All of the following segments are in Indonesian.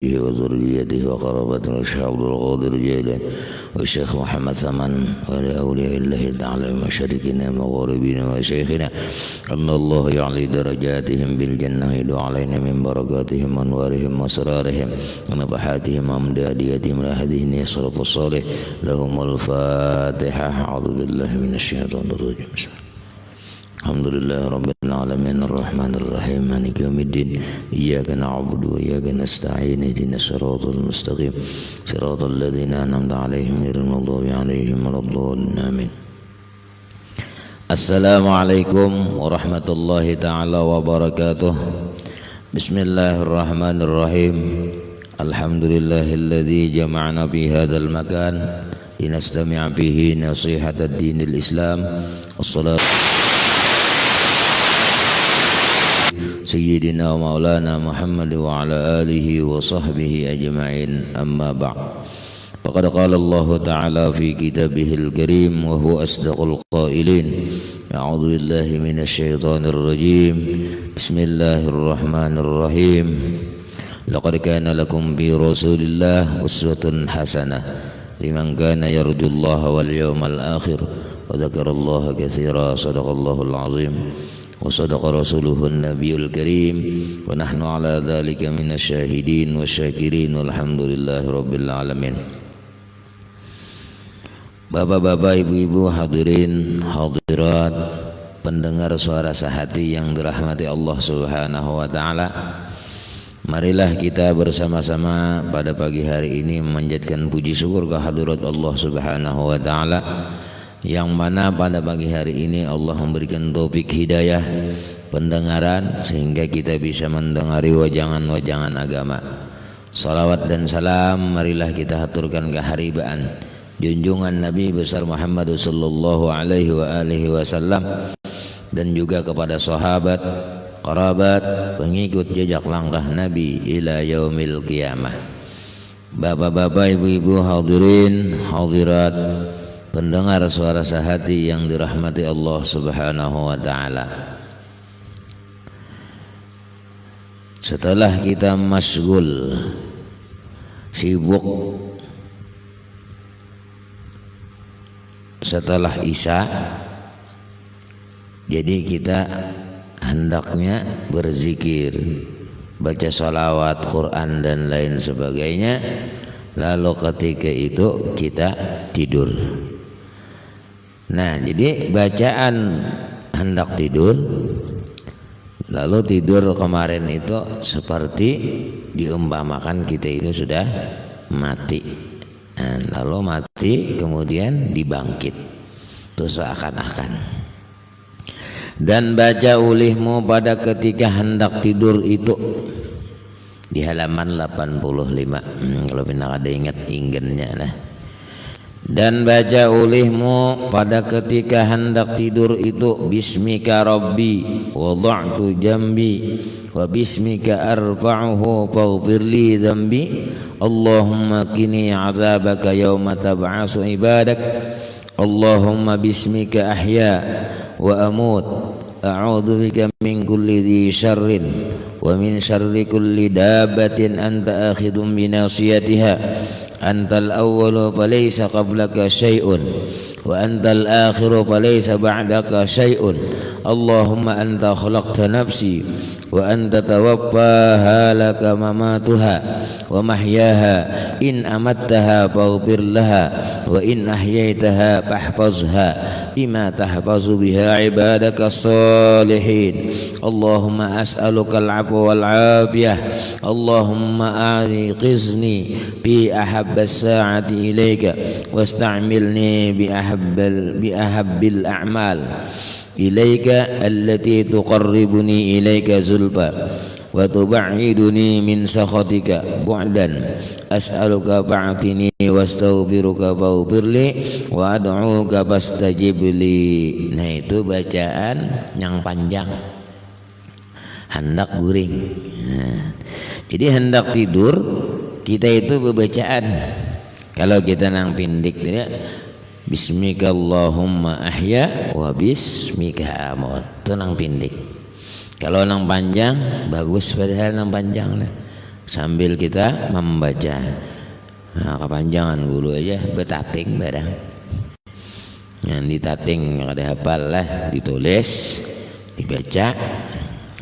وذريته وقرابته والشيخ عبد القادر الجيلاني والشيخ محمد ثمن ولأولياء الله تعالى مشاركنا مغاربنا وشيخنا أن الله يعلي درجاتهم بالجنة ويدعو علينا من بركاتهم وأنوارهم وأسرارهم ونفحاتهم وأمداديتهم إلى هذه الصرف الصالح لهم الفاتحة. أعوذ بالله من الشيطان الرجيم. بسم الله. Alhamdulillah Rabbil Alamin Ar-Rahmanir Rahim Maliki Yawmiddin Iyyaka na'budu wa iyyaka nasta'in ihdinas siratal mustaqim siratal ladzina an'amta 'alaihim ghairil maghdubi 'alaihim waladdallin amin. Assalamualaikum warahmatullahi ta'ala wabarakatuh. Bismillahirrahmanirrahim. Alhamdulillahilladzi jama'ana fi hadzal makan linastami' bihi nasihatad dinil Islam. Wassalatu Sayyidina wa maulana Muhammad wa ala alihi wa sahbihi ajma'in, amma ba'd. Faqad qala Allah ta'ala fi kitabihil karim wa huwa asdaqul qailin. A'udzu billahi minasy syaithanir rajim. Bismillahirrahmanirrahim. Laqad kana lakum bi Rasulillah uswatun hasanah liman kana yarjullaha wal yawmal akhir wa dzakarallaha katsiran. Shadaqallahul azim. وصدق رسوله النبي الكريم ونحن على ذلك من الشاهدين والشاكرين والحمد لله رب العالمين. Bapak-bapak, ibu-ibu, hadirin, hadirat, pendengar suara sehati yang dirahmati Allah Subhanahu wa taala. Marilah kita bersama-sama pada pagi hari ini memanjatkan puji syukur kehadirat Allah Subhanahu wa taala, yang mana pada pagi hari ini Allah memberikan taufik hidayah pendengaran sehingga kita bisa mendengari wajangan-wajangan agama. Salawat dan salam marilah kita haturkan keharibaan junjungan Nabi besar Muhammad sallallahu alaihi wasallam dan juga kepada sahabat, kerabat, pengikut jejak langkah Nabi ila yaumil qiyamah. Bapak-bapak, ibu-ibu, hadirin, hadirat, pendengar suara sehati yang dirahmati Allah Subhanahu wa taala. Setelah kita masgul, sibuk setelah Isya, jadi kita hendaknya berzikir, baca salawat, Quran dan lain sebagainya. Lalu ketika itu kita tidur. Nah, jadi bacaan hendak tidur, lalu tidur kemarin itu seperti diumpamakan kita itu sudah mati. Nah, lalu mati kemudian dibangkit, itu seakan-akan. Dan baca ulihmu pada ketika hendak tidur itu di halaman 85. Kalau pernah ada ingat inggennya lah. Dan baca ulihmu pada ketika hendak tidur itu bismika rabbi wada'tu jambi wa bismika arfa'uhu faghfirli dhanbi Allahumma qini 'adzabaka yawma tab'asu ibadak Allahumma bismika ahya wa amut a'udzu bika min kulli dhi syarrin wa min syarri kulli dabbatin anta akhidun bi nasiyatiha antal awwalu falaysa qablaka syai'un wa antal akhiru falaysa ba'daka syai'un Allahumma anta khalaqta nafsi wa anta tawaffaha laka mamatuha wa mahyaha in amattaha faghfir laha wa in ahyaitaha fahfazha bima tahfazu biha ibadaka salihin Allahumma as'aluka al-'afwa wal 'afiyah Allahumma a'riqizni bi ahabbas sa'ati ilayka wasta'milni bi ahabbil a'mal ilaika allati tuqarribuni ilaika zulfa wa tub'iduni min sakhatika bu'dan as'aluka fa'tini wastaghfiruka faghfirli wa ad'uka fastajib li. Nah, itu bacaan yang panjang, hendak guring. Nah, jadi hendak tidur kita itu bacaan. Kalau kita nang pindik tidak, bismika Allahumma ahya wa bismika amut, itu nang pindik. Kalau nang panjang bagus, padahal nang panjang lah. sambil kita membaca. Nah, kepanjangan guru aja betating barang. Yang ditating kada hafal lah, ditulis, dibaca.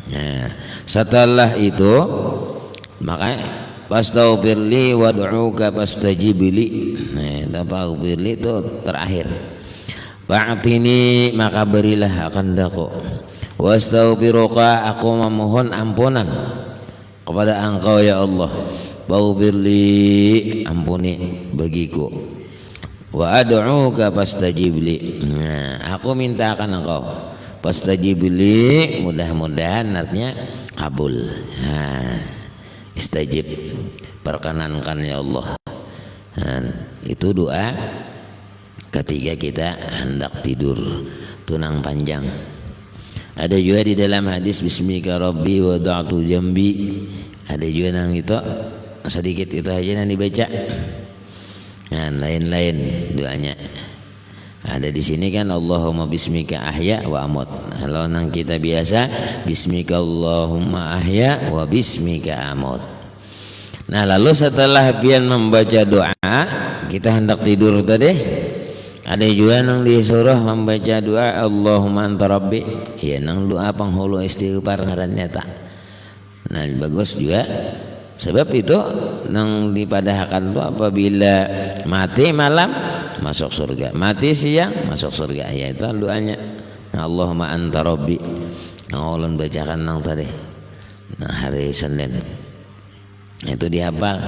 Nah, setelah itu maka fastaghfirli wad'uka fastajibli. Nah, fastaghfirli itu terakhir. Fa'tini, maka berilah akandaku. Wastaghfiruka, aku memohon ampunan kepada Engkau ya Allah. Faghfirli, ampuni bagiku. Wa ad'uka fastajibli. Nah, aku mintakan Engkau. Fastajibli, mudah-mudahan artinya kabul. Nah, istajib, perkenankan ya Allah. Nah, itu doa ketika kita hendak tidur tunang panjang. Ada juga di dalam hadis bismika rabbi wada'tu jambi. Ada juga nang itu sedikit itu aja yang dibaca. Nah, lain-lain doanya. Ada di sini kan Allahumma bismika ahya wa amut. Kalau nang kita biasa bismika Allahumma ahya wa bismika amut. Nah, lalu setelah pian membaca doa kita hendak tidur tadi, ada juga nang disuruh membaca doa Allahumma anta rabbi. Ya nang doa penghulu istighfar ngarannya tak. Nah, bagus juga. Sebab itu nang dipadahkan tu apabila mati malam masuk surga, mati siang masuk surga. Ya itu doanya. Nah, Allahumma anta rabbi. Nang ulun bacakan nang tadi. Nah, hari Senin. Itu dihafal.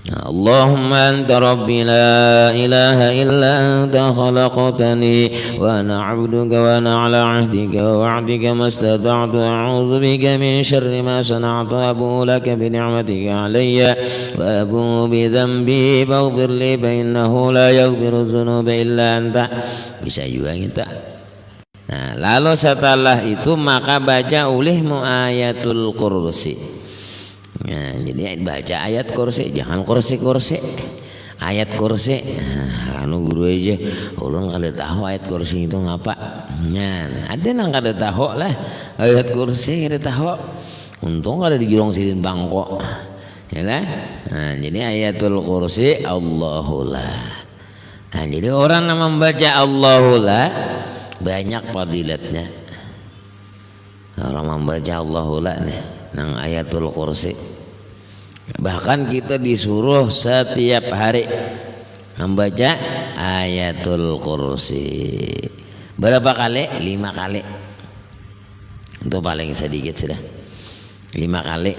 Allahumma anta rabbi la ilaha illa anta khalaqtani wa ana 'abduka wa ana 'ala 'ahdika wa wa'dika mastata'tu a'udzu bika min syarri ma sana'tu abu'u laka bi ni'matika 'alayya wa abu'u bi dhanbi faghfir li fa innahu la yaghfiru dzunuba illa anta. Bisa juga kita. Nah, lalu setelah itu maka baca ulihmu ayatul kursi. Nah, jadi baca ayat kursi, jangan kursi-kursi. Ayat kursi. Nah, anu guru aja, ulun kada tahu ayat kursi itu ngapa. Nah, ada nang kada tahu lah ayat kursi kada tahu. Untung kada dijulung silin bangko. Ya lah. Nah, jadi ayatul kursi Allahullah. Nah, jadi orang yang membaca Allahullah banyak fadilatnya. Orang membaca Allahullah nih nang ayatul kursi. Bahkan kita disuruh setiap hari membaca ayatul kursi. Berapa kali? 5 kali. Itu paling sedikit sudah. 5 kali.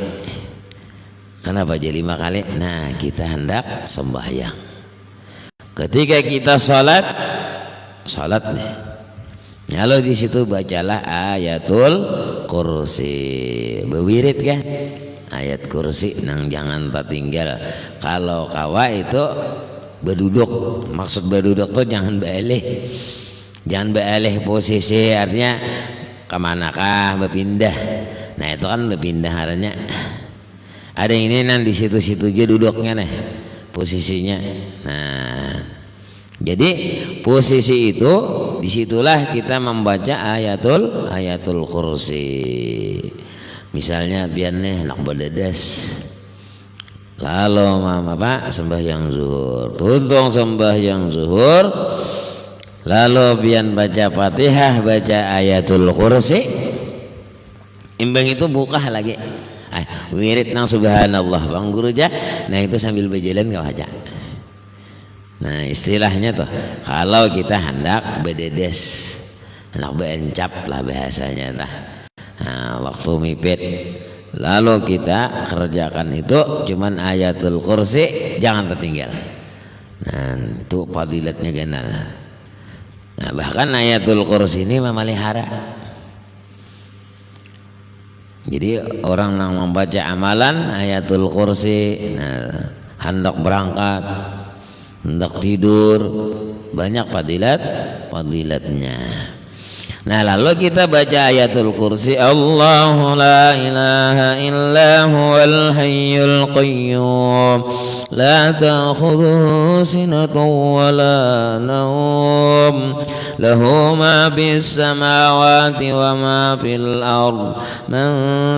Kenapa jadi 5 kali? Nah, kita hendak sembahyang. Ketika kita salat nih. Kalau di situ bacalah ayatul kursi. Bewirid kan? Ayat kursi nang jangan tertinggal. Kalau kawa itu berduduk. Maksud berduduk tuh jangan beralih. Jangan beralih posisi, artinya kemanakah berpindah. Nah, itu kan berpindah artinya. Ada ini nang di situ-situ aja duduknya nih posisinya. Nah, jadi posisi itu disitulah kita membaca ayatul kursi. Misalnya biar nih nak berdedes, lalu mama pak sembahyang zuhur, tuntung sembahyang zuhur, lalu biar baca fatihah, baca ayatul kursi, imbang itu buka lagi. Wirid nang subhanallah bang guru aja. Nah, itu sambil berjalan kau aja. Nah, istilahnya tuh kalau kita hendak berdedes, hendak berencap lah bahasanya tah. Nah, waktu mipit lalu kita kerjakan itu cuman ayatul kursi, jangan tertinggal. Nah, itu fadilatnya ganal. Nah, bahkan ayatul kursi ini memelihara. Jadi orang yang membaca amalan ayatul kursi, nah, hendak berangkat, hendak tidur, banyak fadilatnya. Nah, lalu kita baca ayatul kursi, Allahu la ilaha illa huwal hayyul qayyum لا تأخذه سنة ولا نوم له ما في السماوات وما في الأرض من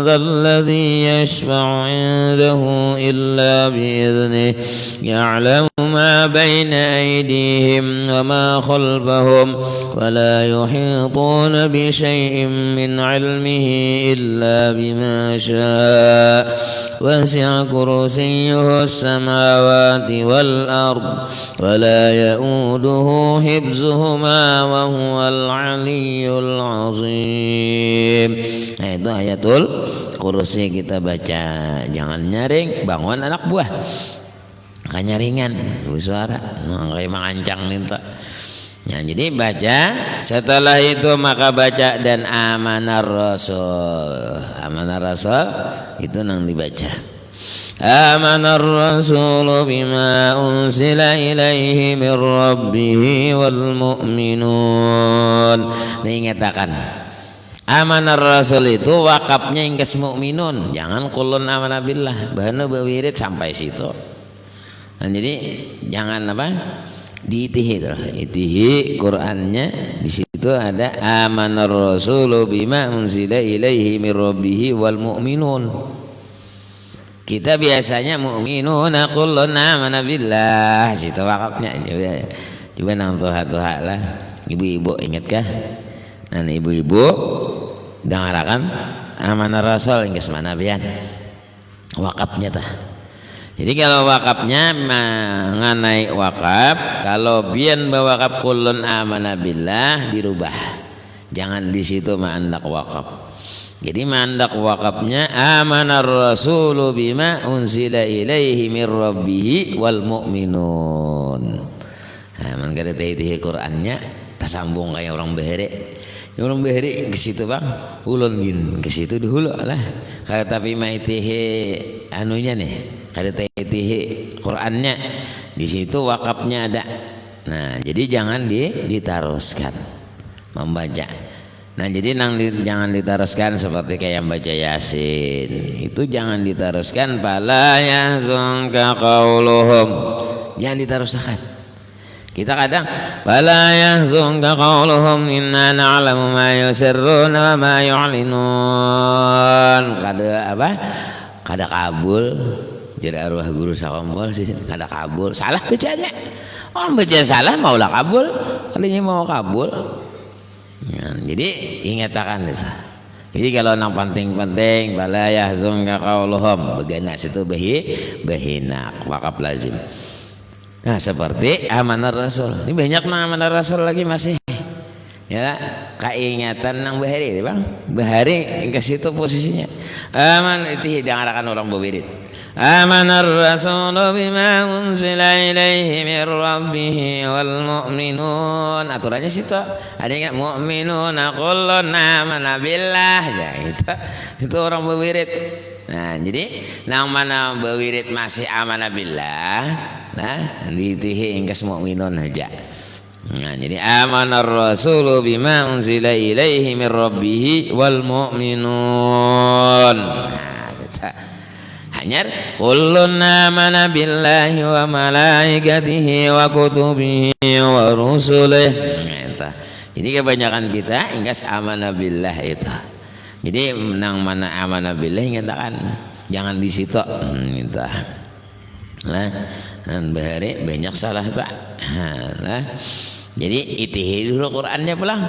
ذا الذي يشفع عنده إلا بإذنه يعلم ما بين أيديهم وما خلفهم ولا يحيطون بشيء من علمه إلا بما شاء وسع كرسيه السماوات والأرض ولا يؤوده حفظهما وهو العلي العظيم. Nah, itu ayatul kursi kita baca. Jangan nyaring, bangun anak buah. Makanya ringan, suara kayak mengancang minta. Nah, jadi baca, setelah itu maka baca dan amanar rasul. Amanar rasul itu nang dibaca. Amanar rasul bima unsila ilaihi min rabbih wal mu'minun. Diingatakan amanar rasul itu wakafnya ingkas mukminun. Jangan kulun amanah billah. Bahana bawirid sampai situ. Nah, jadi jangan apa? Diitihi itihi Qur'annya di situ ada amanar rasulu bima unzila ilaihi min rabbih wal mu'minun. Kita biasanya mu'minun kullun amana billah, situ wakafnya. Coba nang tuha-tuha lah. Ibu-ibu ingatkah? Nah, ibu-ibu dengarkan amanar rasul ingkas mana bian wakafnya tah. Jadi kalau wakafnya mengenai wakaf, kalau bian bawakaf kulun amana billah dirubah. Jangan di situ mandak wakaf. Jadi mandak wakafnya amanar rasulu bima unzila ilaihi min rabbih wal mu'minun. Nah, man kada taitihi Qur'annya tersambung kayak orang behere. Orang behere ke situ bang, ulun gin ke situ dihulu lah. Kalau tapi maitihi anunya nih. Kada taitihi Qur'annya di situ wakafnya ada. Nah, jadi jangan ditaruskan membaca. Nah, jadi jangan ditaruskan seperti kayak baca Yasin. Itu jangan ditaruskan fala yahzunka qauluhum. Jangan ditaruskan. Kita kadang fala yahzunka qauluhum inna na'lamu ma yusirruna wa ma yu'linun. Kada apa? Kada kabul. Jadi arwah guru sakombol sih kada kabul. Salah bacanya. Orang baca salah maulah kabul. Kalinya mau kabul. Ya, jadi ingatakan itu. Jadi kalau nang penting-penting bala yahzunka qauluhum begana situ bahina wakaf lazim. Nah, seperti amanar rasul. Ini banyak nang amanar rasul lagi masih. Ya, keingatan nang bahari, Bang. Bahari ke situ posisinya. Aman itu dengarkan orang bewirid. Amanar rasul bima unzila ilaihi min rabbih wal mu'minun. Aturannya situ. Ada yang mu'minun kullun amana billah. Ya, itu orang bewirid. Nah, jadi nang mana bewirid masih amana billah. Nah, ditihi ingkas mu'minun aja. Nah, jadi amanar rasulu bima unzila ilaihi min rabbih wal mu'minun. Nah, kita hanya kullun amana billahi wa malaikatihi wa kutubihi wa rusulihi. Nah, jadi kebanyakan kita ingkas amana billah itu. Jadi nang mana amana billah ngatakan jangan di situ. Minta. Nah, bahari banyak salah tak. Nah, jadi itihi dulu Qur'annya pulang.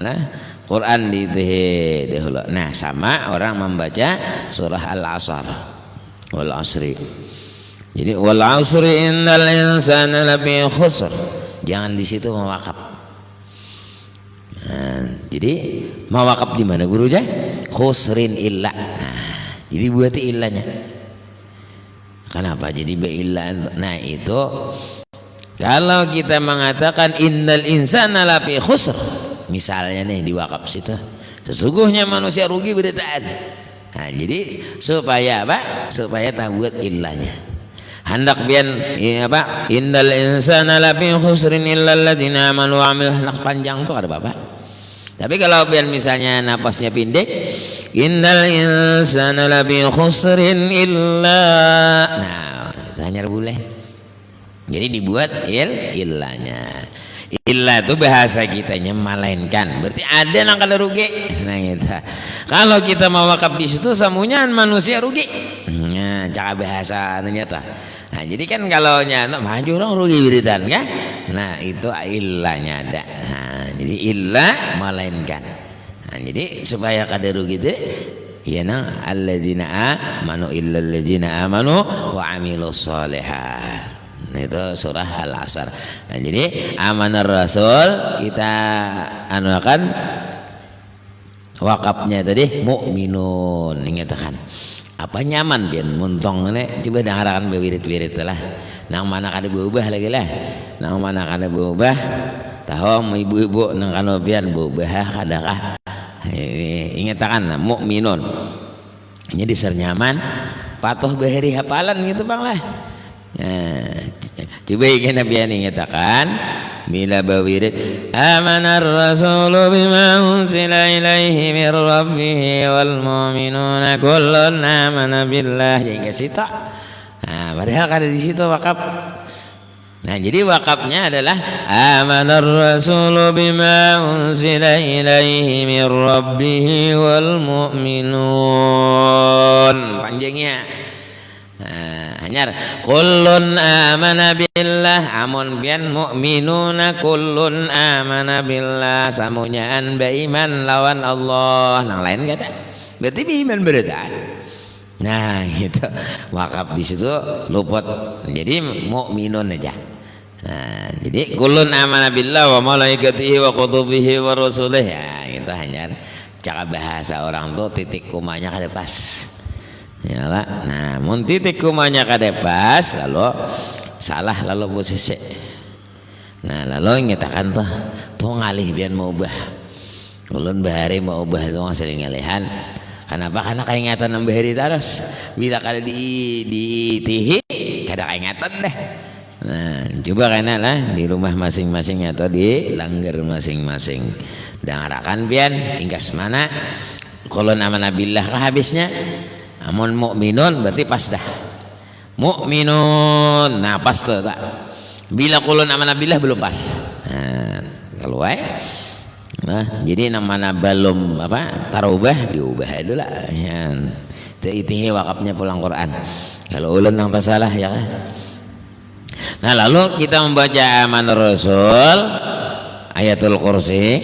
Nah, Quran diitihi dahulu. Nah, sama orang membaca surah Al-Asr. Wal asri. Jadi wal asri innal insana lafi khusr. Jangan di situ mewakaf. Nah, jadi mewakaf di mana gurunya? Khusrin illa. Nah, jadi buat illanya. Kenapa jadi beillah? Nah, itu kalau kita mengatakan innal insana lafi khusr, misalnya nih di wakaf situ, sesungguhnya manusia rugi beritaan. Nah, jadi supaya apa? Supaya tak buat illahnya. Hendak bian apa? Innal insana lafi khusrin illa alladziina amanu wa amilus salihati. Panjang tuh ada Bapak. Tapi kalau bian misalnya napasnya pendek, innal insana lafi khusrin illa. Nah, hanya boleh. Jadi dibuat illanya. Illah itu bahasa kitanya melainkan, berarti ada yang kada rugi. Nah kita kalau kita mau wakaf di situ semuanya manusia rugi. Nah cara bahasa ternyata. Nah jadi kan kalau nyata maju orang rugi beritan kan. Nah itu illahnya ada. Nah, jadi illah melainkan. Nah, jadi supaya kada rugi itu ya nang alladzina amanu illal ladzina amanu wa amilus sholihat. Nah, itu surah Al-Asr. Nah, jadi amanar Rasul kita anukan wakafnya tadi mukminun. Ingatkan apa nyaman bian muntong ini coba dengarkan bewirit-wirit lah. Nang mana kada berubah lagi lah. Nang mana kada berubah tahu ibu-ibu nang kanopian berubah kadakah. Ingatkan mukminun. Jadi sernyaman patuh beheri hafalan gitu bang lah. Nah, coba ikan Nabi nyatakan bila bawirid amanar rasulu bima unsila ilaihi mir rabbih wal mu'minuna kullun amana billah. Jangan situ. Nah, padahal kan di situ wakaf. Nah, jadi wakafnya adalah amanar rasulu bima unsila ilaihi mir rabbih wal mu'minun. Panjangnya hanyar kullun amana billah amun bian mu'minuna kullun amana billah samunyaan beriman lawan Allah. Nang lain kata berarti beriman berita. Nah gitu wakaf di situ luput jadi mukminun aja. Nah jadi kullun amana billah wa malaikatihi wa kutubihi wa rusulihi. Ya itu hanya cara bahasa orang tuh titik kumanya kada pas. Ya lah. Nah, mun titik kumanya kada pas lalu salah lalu posisi. Nah, lalu ngetakan tuh ngalih bian mau ubah. Ulun bahari mau ubah itu sering ngalihan. Kenapa? Karena keingatan nang bahari terus. Bila kada diitihi kada keingatan deh. Nah, coba kena lah di rumah masing-masing atau di langgar masing-masing. Dengarakan bian ingkas mana? Qulun amanah billah kah habisnya? Amun mukminun berarti pas dah. Mukminun, nah pas tuh tak. Bila qulun amanah billah belum pas. Nah, kalau nah, jadi namanya belum apa tarubah diubah dulu lah. Ya. Itu wakafnya pulang Quran. Kalau ulun yang salah ya. Nah lalu kita membaca amanur rasul ayatul kursi,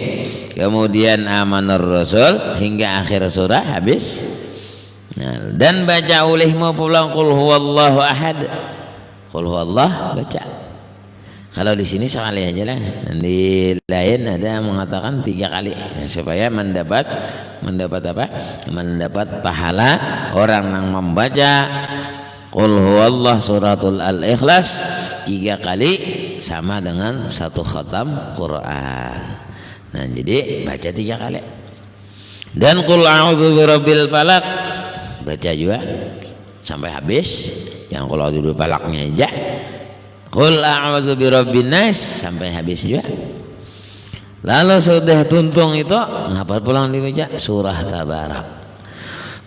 kemudian amanur rasul hingga akhir surah habis. Nah, dan baca olehmu pulang qul huwallahu ahad. Qul huwallah baca. Kalau di sini sekali aja lah. Di lain ada mengatakan 3 kali supaya mendapat apa? Mendapat pahala orang yang membaca qul huwallah suratul al-ikhlas 3 kali sama dengan 1 khatam Quran. Nah, jadi baca 3 kali. Dan qul a'udzu birabbil falaq baca juga sampai habis. Yang qul a'udzu birabbil falaqnya aja. Qul a'udzu birabbin nas sampai habis juga. Lalu sudah tuntung itu ngapal pulang dibaca surah Tabarak.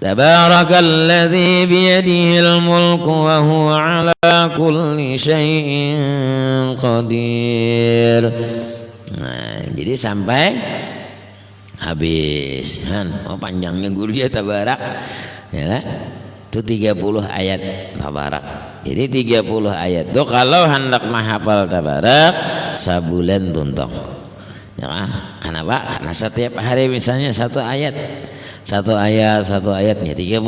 Tabarakalladzi biyadihil mulku wa huwa ala kulli syai'in qadir. Nah, jadi sampai habis kan. Oh, panjangnya guru dia Tabarak ya lah. Itu 30 ayat Tabarak. Jadi 30 ayat tuh kalau hendak menghafal Tabarak sebulan tuntung. Ya, kenapa? Karena setiap hari misalnya 1 ayat. 1 ayatnya 30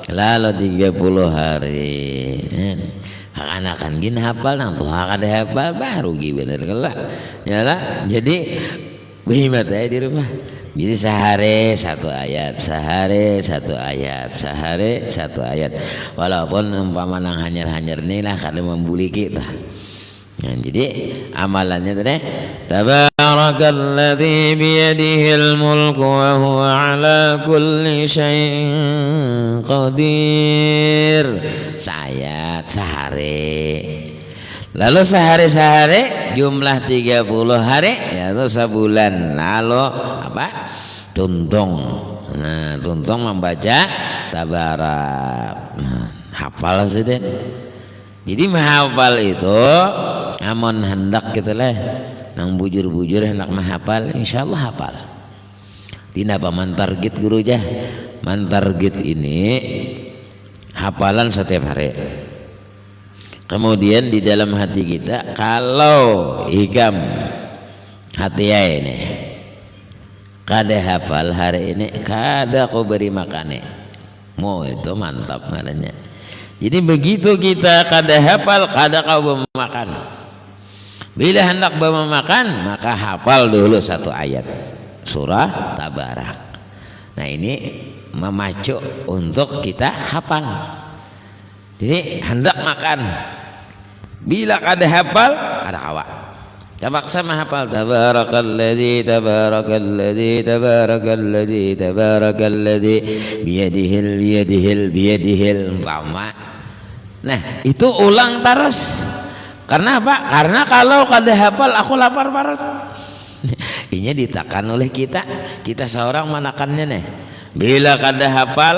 lalu 30 hari. Akan gini hafal nang tuh kada hafal baru bener kelak. Ya lah. Jadi behimat ya di rumah. Jadi sehari 1 ayat, sehari 1 ayat, sehari 1 ayat. Walaupun umpama nang hanyar-hanyar ni lah kada membuli kita. Nah, jadi amalannya tadi tabarakalladzi biyadihil mulku wa huwa ala kulli syai'in qadir. Sayat sehari. Lalu sehari jumlah 30 hari yaitu sebulan. Lalu apa? Tuntung. Nah, tuntung membaca Tabarak. Nah, hafal sih deh. Jadi menghafal itu amon hendak gitu lah nang bujur-bujur hendak menghafal insyaallah hafal. Dina paman target guru jah. Man target ini hafalan setiap hari. Kemudian di dalam hati kita kalau ikam hati ini kada hafal hari ini kada kau beri makane. Mau itu mantap maknanya. Jadi begitu kita kada hafal kada kau makan. Bila hendak bawa makan maka hafal dulu satu ayat surah Tabarak. Nah ini memacu untuk kita hafal. Jadi hendak makan bila kada hafal kada awak. Terpaksa menghafal tabarakalladzi tabarakalladzi tabarakalladzi tabarakalladzi biyadihil umpama. Nah itu ulang terus. Karena apa? Karena kalau kada hafal aku lapar parut. Ini ditekan oleh kita seorang menekannya nih. Bila kada hafal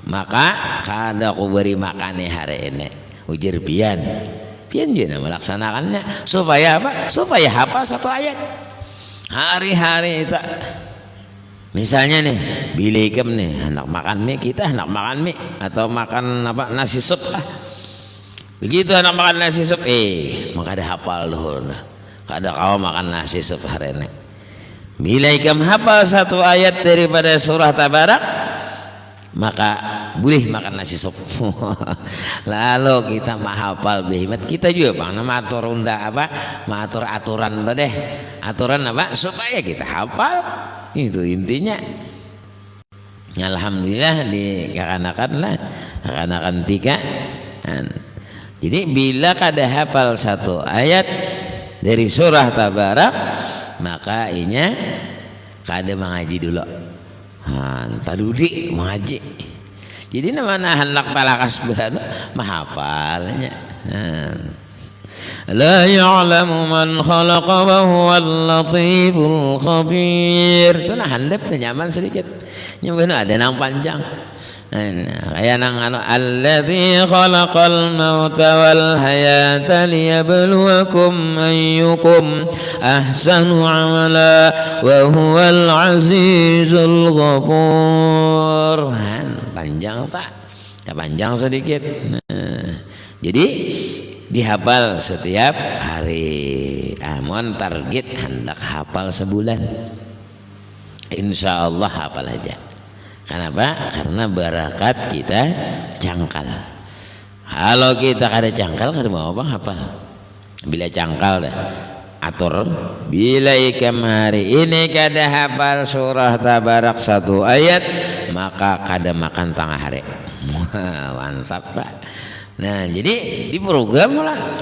maka kada aku beri makan hari ini. Ujar pian juga melaksanakannya supaya apa? Supaya hafal satu ayat hari-hari itu. Misalnya nih bila ikam nih hendak makan mie, kita hendak makan mie atau makan apa nasi sup lah. Begitu hendak makan nasi sup maka ada hafal dulu. Kada kau makan nasi sup hari ini. Bila ikam hafal satu ayat daripada surah Tabarak maka boleh makan nasi sup. Lalu kita menghafal behemat kita juga bang matur matur aturan tadi aturan apa supaya kita hafal itu intinya. Alhamdulillah di kekanakan 3. Jadi bila kada hafal satu ayat dari surah Tabarak maka inya kada mengaji dulu. Tadudi mengaji. Jadi namanya hendak talakas berada menghafalnya. La ya'lamu man khalaqa wa huwal latiful khabir. Itu nah handap nyaman sedikit. Nyambana ada nang panjang. Kayak nang alladzi khalaqal mauta wal hayata liyabluwakum ayyukum ahsanu amala wa huwal azizul ghafur. Panjang tak? Ya panjang sedikit. Jadi dihafal setiap hari. Amon target hendak hafal sebulan. Insya Allah hafal aja. Kenapa? Karena barakat kita cangkal. Kalau kita kada cangkal kada mau apa hafal. Bila cangkal dah atur. Bila ikam hari ini kada hafal surah Tabarak satu ayat maka kada makan tengah hari. Mantap Pak. Nah jadi di program lah.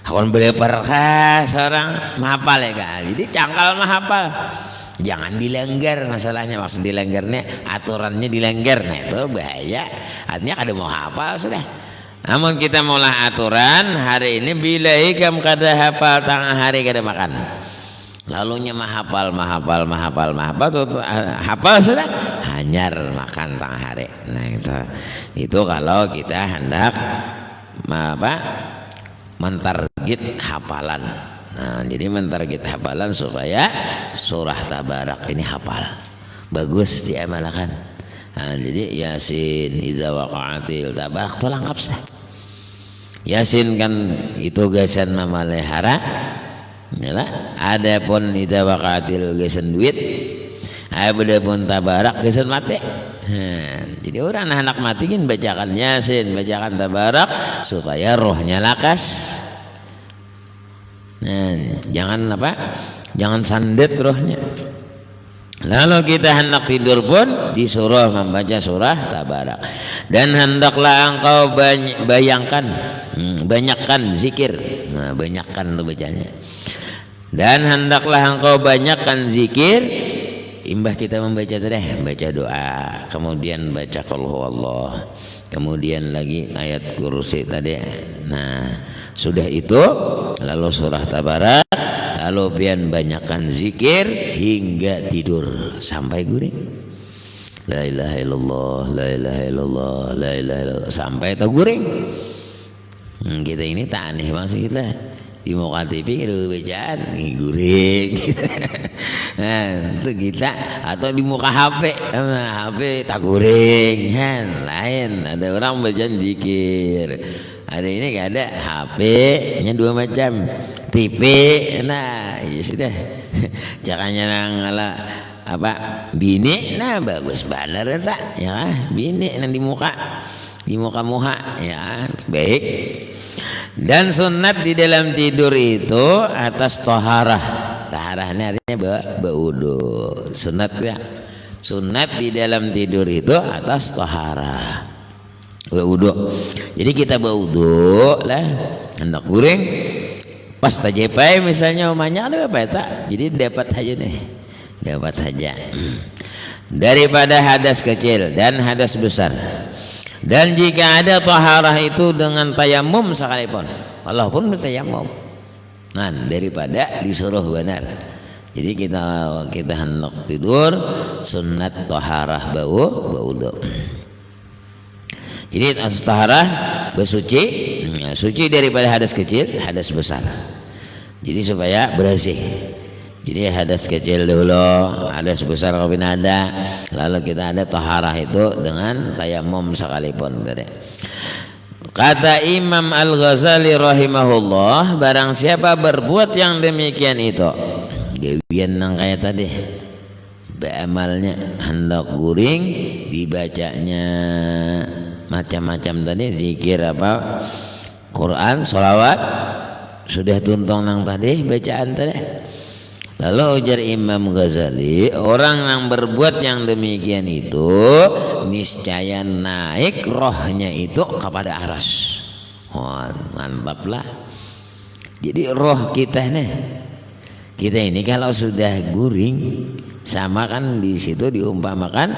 Akan berperkah seorang menghafal ya kan. Jadi cangkal menghafal. Jangan dilanggar masalahnya, maksud dilanggarnya aturannya dilanggar, nah itu bahaya. Artinya kada mau hafal sudah. Namun kita maulah aturan hari ini bila ikam kada hafal tengah hari kada makan. Lalunya hafal tuh hafal sudah hanyar makan tengah hari. Nah itu kalau kita hendak mentarget hafalan. Nah, jadi mentarget hafalan supaya surah Tabarak ini hafal. Bagus diamalkan. Nah, jadi Yasin, Iza waqa'atil Tabarak itu lengkap sih. Yasin kan itu gasan mamalehara. Yalah, adapun Iza waqa'atil gasan duit. Adapun Tabarak gasan mati. Jadi orang anak mati kan bacakan Yasin, bacakan Tabarak supaya rohnya lakas. Nah, jangan sandet rohnya. Lalu kita hendak tidur pun disuruh membaca surah Tabarak. Dan hendaklah engkau banyakkan zikir. Nah, banyakkan itu bacanya. Dan hendaklah engkau banyakkan zikir. Imbah kita membaca tadi, baca doa, kemudian baca qul huwallah, kemudian lagi ayat kursi tadi. Nah, sudah itu lalu surah Tabarak, lalu pian banyakkan zikir hingga tidur sampai guring. La ilaha illallah, la ilaha illallah, la ilaha illallah sampai terguring. Kita ini tak aneh maksud kita di muka TV ada bacaan guring gitu. Nah, itu kita atau di muka HP tak guring kan lain. Ada orang bacaan zikir, ada ini gak ada HP nya dua macam TV. Nah ya sudah caranya ngalah apa bini nah bagus benar tak ya bini nang di muka muha ya baik. Dan sunat di dalam tidur itu atas toharah. Toharah ini artinya berwudu. Sunat ya. Sunat di dalam tidur itu atas toharah. Berwudu. Jadi kita berwudu lah. Hendak guring. Pas tajepai misalnya umanya ada apa ya tak? Jadi dapat aja nih. Dapat aja. Daripada hadas kecil dan hadas besar. Dan jika ada taharah itu dengan tayamum sekalipun, walaupun bertayamum, nah daripada disuruh benar. Jadi kita hendak tidur sunat taharah wudu. Jadi atas taharah bersuci, suci daripada hadas kecil, hadas besar. Jadi supaya bersih. Jadi hadas kecil dulu, hadas besar kalau ada, lalu kita ada taharah itu dengan tayamum sekalipun. Kata Imam Al-Ghazali rahimahullah, barang siapa berbuat yang demikian itu, gawian nang kayak tadi, beramalnya hendak guring, dibacanya macam-macam tadi, zikir apa, Quran, sholawat, sudah tuntong nang tadi bacaan tadi. Lalu ujar Imam Ghazali, orang yang berbuat yang demikian itu niscaya naik rohnya itu kepada aras. Oh, mantap lah. Jadi roh kita ini kalau sudah guring, sama kan di situ diumpamakan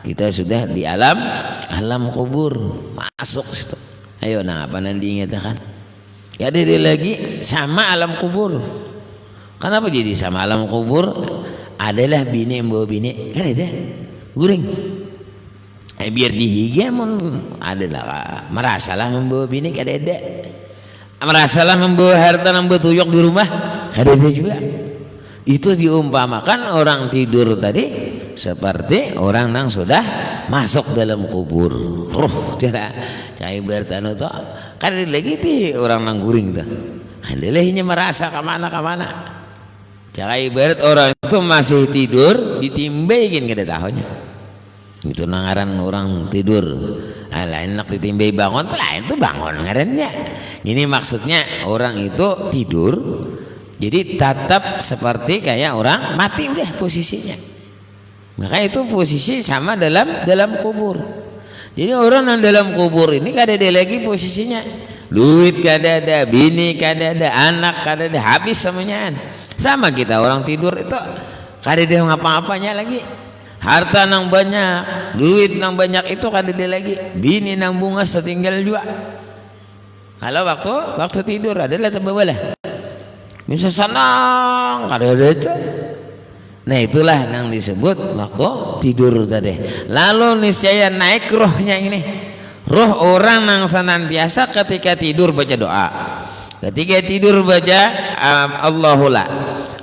kita sudah di alam kubur, masuk situ. Ayo nah apa nanti ingatkan? Gak ada lagi sama alam kubur. Kenapa jadi sama alam kubur? Adalah bini yang bawa bini kan ada guring. Biar dihiga adalah merasalah membawa bini kan ada. Merasalah membawa harta membawa tuyuk di rumah kan ada juga. Itu diumpamakan orang tidur tadi seperti orang yang sudah masuk dalam kubur. Cara bertanu tuh kan ada lagi ti orang nang guring tuh. Adalahnya merasa kemana. Cara ibarat orang itu masih tidur ditimbahin kada tahunya. Itu nangaran orang tidur. Lain nak ditimbai bangun, lain tuh bangun ngarannya. Ini maksudnya orang itu tidur, jadi tetap seperti kayak orang mati udah posisinya. Maka itu posisi sama dalam kubur. Jadi orang yang dalam kubur ini kada ada lagi posisinya. Duit kada ada, bini kada ada, anak kada ada, habis semuanya. Sama kita orang tidur itu kada ada ngapa-ngapanya lagi. Harta nang banyak, duit nang banyak itu kada ada lagi, bini nang bunga setinggal juga. Kalau waktu tidur adalah terbawalah. Bisa senang kada ada itu. Nah itulah yang disebut waktu tidur tadi. Lalu niscaya naik rohnya ini. Roh orang yang senantiasa ketika tidur baca doa. Ketika tidur baca Allahullah.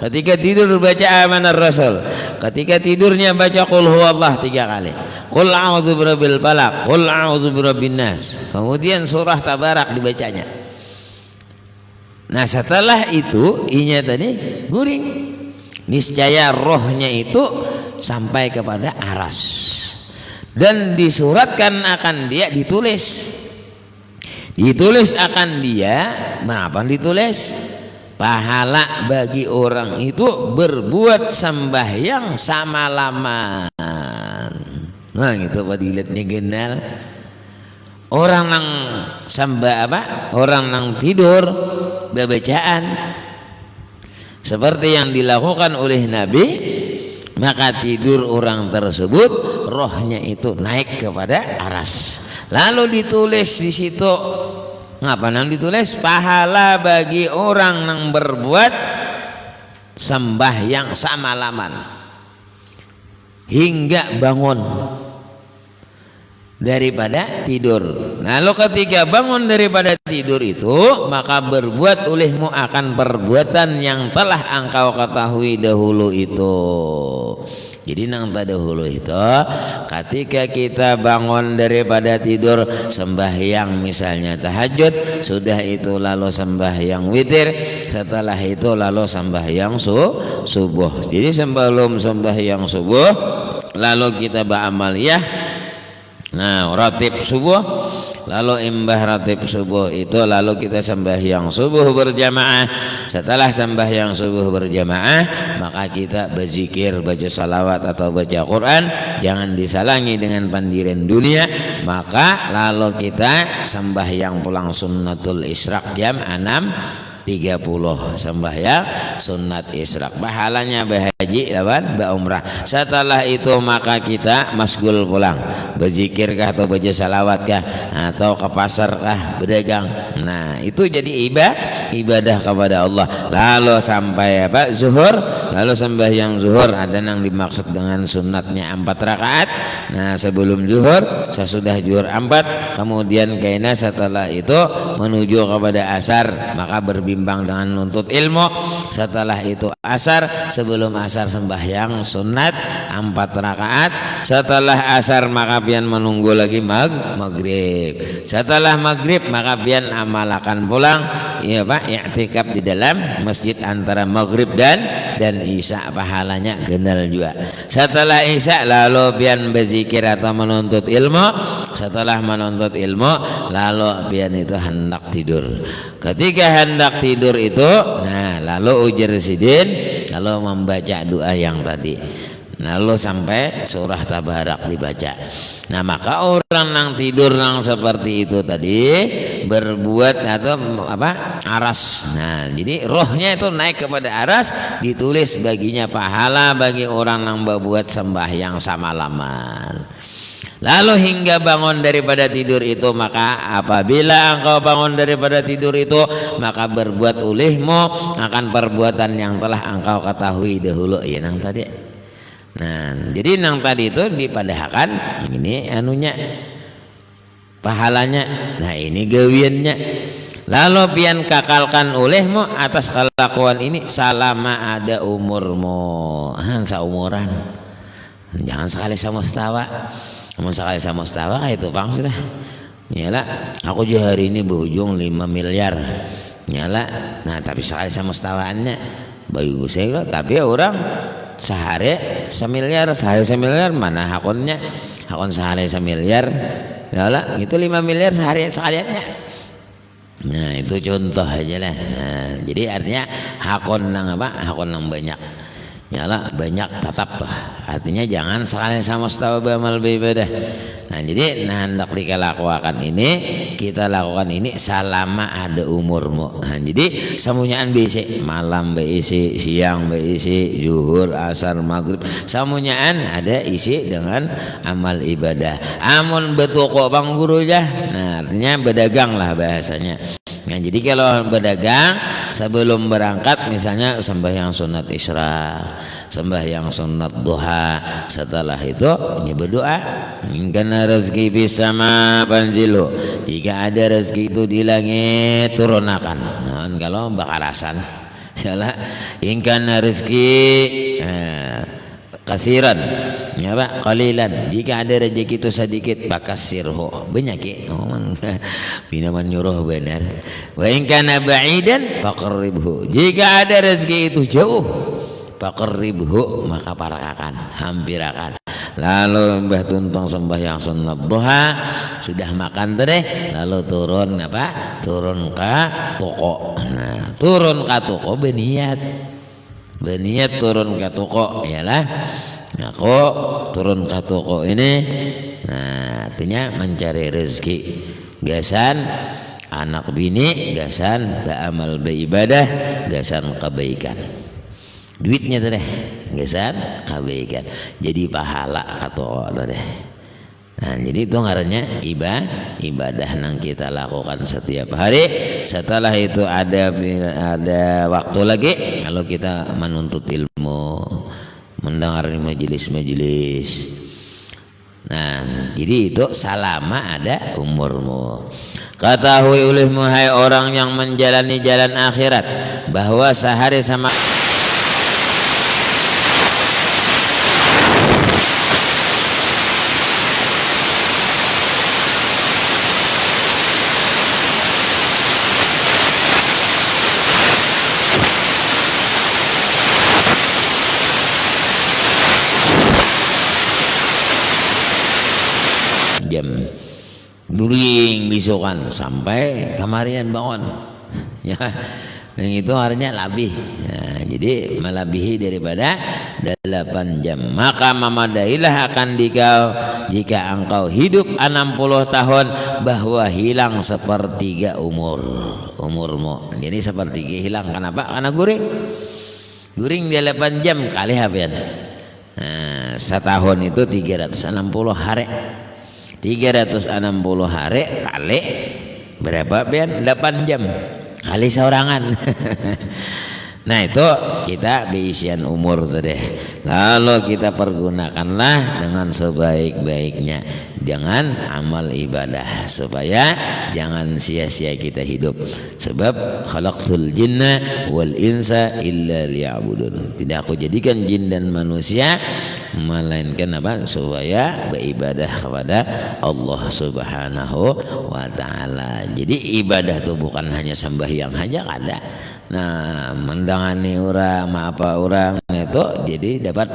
Ketika tidur baca amanar rasul. Ketika tidurnya baca qul huwallah 3 kali. Qul a'udzu birabbil falaq, qul a'udzu birabbin nas. Kemudian surah tabarak dibacanya. Nah setelah itu inya tadi guring. Niscaya rohnya itu sampai kepada aras. Dan disuratkan akan dia ditulis akan dia apa ditulis pahala bagi orang itu berbuat sembahyang samalaman. Nah itu fadilatnya genal orang nang orang nang tidur bacaan seperti yang dilakukan oleh Nabi, maka tidur orang tersebut rohnya itu naik kepada aras. Lalu ditulis di situ ngapa nang ditulis pahala bagi orang yang berbuat sembahyang samalaman hingga bangun daripada tidur. Lalu ketika bangun daripada tidur itu, maka berbuat olehmu akan perbuatan yang telah engkau ketahui dahulu itu. Jadi nang dahulu itu ketika kita bangun daripada tidur sembahyang misalnya tahajud, sudah itu lalu sembahyang witir, setelah itu lalu sembahyang subuh. Jadi sebelum sembahyang subuh lalu kita beramaliyah, nah ratib subuh, lalu imbah ratib subuh itu lalu kita sembahyang subuh berjamaah. Setelah sembahyang subuh berjamaah maka kita berzikir, baca salawat atau baca Quran, jangan disalangi dengan pandiran dunia. Maka lalu kita sembahyang pulang sunnatul isyraq jam 6.30, sembahyang sunat isyraq, pahalanya berhaji lawan berumrah. Setelah itu maka kita masgul pulang, berzikirkah atau baca salawatkah atau ke pasarkah berdagang. Nah itu jadi ibadah kepada Allah. Lalu sampai zuhur, lalu sembahyang zuhur, ada yang dimaksud dengan sunatnya 4 rakaat. Nah sebelum zuhur, sesudah zuhur 4, kemudian kaina setelah itu menuju kepada asar, maka berbimbang dengan nuntut ilmu. Setelah itu asar, sebelum asar sembahyang sunat 4 rakaat. Setelah asar maka pian menunggu lagi maghrib. Setelah maghrib maka pian amalakan pulang, iya Pak, i'tikaf di dalam masjid antara maghrib dan isya, pahalanya genal juga. Setelah isya lalu pian berzikir atau menuntut ilmu. Setelah menuntut ilmu lalu pian itu hendak tidur. Ketika hendak tidur itu, nah lalu ujar sidin, lalu membaca doa yang tadi, lalu sampai surah tabarak dibaca. Nah maka orang yang tidur yang seperti itu tadi berbuat atau aras. Nah jadi rohnya itu naik kepada aras, ditulis baginya pahala bagi orang yang berbuat sembahyang samalaman. Lalu hingga bangun daripada tidur itu, maka apabila engkau bangun daripada tidur itu, maka berbuat olehmu akan perbuatan yang telah engkau ketahui dahulu. Ya nang tadi. Nah jadi nang tadi itu dipadahkan ini anunya pahalanya. Nah ini gawiannya. Lalu pian kakalkan olehmu atas kelakuan ini selama ada umurmu. Saumuran. Jangan sekali sama setawa. Namun sekali sama setawa kayak itu bang sudah. Nyala, aku juga hari ini berujung 5 miliar. Nyala, nah tapi sekali sama setawaannya bagus saya. Tapi orang sehari 1 miliar, sehari 1 miliar mana akunnya? Akun sehari 1 miliar. Nyala, itu 5 miliar sehari sekaliannya. Nah itu contoh aja lah. Nah, jadi artinya akun yang akun yang banyak. Nyala banyak tetap tuh, artinya jangan sekali sama setawa beramal beribadah. Nah jadi hendak dikelakukan ini, kita lakukan ini selama ada umurmu. Nah jadi semuanyaan bisi, malam beisi, siang beisi, zuhur, asar, maghrib, semuanyaan ada isi dengan amal ibadah. Amun betoko bang guru ya, nah artinya berdagang lah bahasanya. Nah jadi kalau berdagang sebelum berangkat misalnya sembahyang sunat isyraq, sembahyang sunat duha, setelah itu ini berdoa, ingkana rezeki bisa ma panjilu, jika ada rezeki itu di langit turunakan. Nah kalau bakarasan yalah ingkana rezeki kasiran ya Pak, qalilan, jika ada rezeki itu sedikit bakasirhu, banyak ya binaman nyuruh benar. Wa in kana ba'idan faqribhu, jika ada rezeki itu jauh faqribhu, maka parakakan, hampirakan. Lalu mbah tuntong sembahyang sunat duha, sudah makan teh, lalu turun turun ke toko. Nah turun ke toko beniat turun ke toko yalah. Nah kok turun ke toko ini, nah artinya mencari rezeki, gasan anak bini, gasan beramal beribadah, gasan kebaikan, duitnya teh gasan kebaikan, jadi pahala ke toko teh. Nah jadi itu ngarannya ibadah yang kita lakukan setiap hari. Setelah itu ada waktu lagi kalau kita menuntut ilmu, mendengar majelis-majelis. Nah, jadi itu selama ada umurmu. Ketahui olehmu hai orang yang menjalani jalan akhirat, bahwa sehari sama jam guring bisokan sampai kamarian bangun ya, yang itu artinya labih ya, jadi melebihi daripada 8 jam. Maka memadailah akan dikau jika engkau hidup 60 tahun, bahwa hilang sepertiga umurmu. Jadi sepertiga hilang. Kenapa? Karena guring 8 jam kali habian. Nah, setahun itu 360 hari. 360 hari kali berapa pian? 8 jam kali seorangan. Nah itu kita beisian umur tadi. Lalu kita pergunakanlah dengan sebaik-baiknya, jangan amal ibadah, supaya jangan sia-sia kita hidup. Sebab khalaqtul jinna wal insa illa liya'budun. Tidak aku jadikan jin dan manusia melainkan apa? Supaya beribadah kepada Allah Subhanahu wa taala. Jadi ibadah itu bukan hanya sembahyang saja kada. Nah, mendangani orang, apa orang itu jadi dapat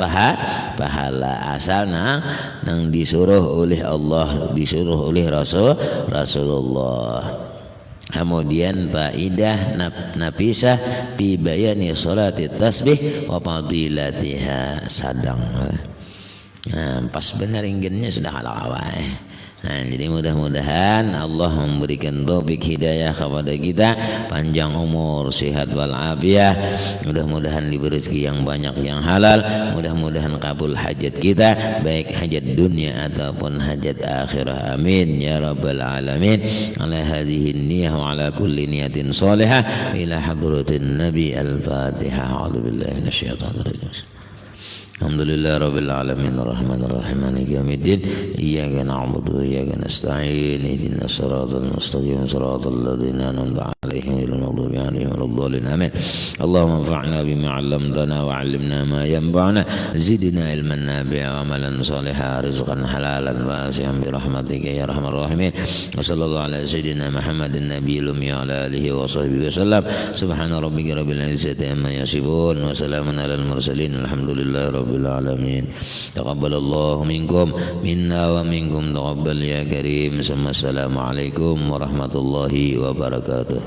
pahala asal nang disuruh oleh Allah, disuruh oleh Rasulullah. Kemudian faidah napisah fi bayani salati tasbih wa fadilatiha sadang. Nah, pas benar ingginnya sudah halal. Nah, jadi mudah-mudahan Allah memberikan taufik hidayah kepada kita, panjang umur, sehat walafiat. Mudah-mudahan diberi rezeki yang banyak yang halal. Mudah-mudahan kabul hajat kita, baik hajat dunia ataupun hajat akhirah. Amin ya rabbal alamin. Ala hadhihi niyyah wa ala kulli niyatin salihah ila hadratin nabi al-fatihah. A'udzu billahi minasyaitonir rajim. Alhamdulillah rabbil alamin arrahmanir rahim maliki yaumiddin iyyaka na'budu wa iyyaka nasta'in ihdinas siratal mustaqim siratal ladzina an'amta 'alaihim ghairil maghdubi 'alaihim waladdallin amin. Allahumma anfa'na bima 'allamtana wa 'allimna ma yanfa'una zidna ilman nafi'a wa amalan shalihan rizqan halalan wasi'an bi rahmatika ya arhamar rahimin. Wa sallallahu ala sayyidina Muhammadin nabiyil ummi wa ala alihi wa sahbihi wasallam. Subhana rabbika rabbil izzati amma yasifun wa salamun alal mursalin alhamdulillahi العالمين. تقبل الله منكم منا ومنكم تقبل يا كريم. السلام عليكم ورحمة الله وبركاته.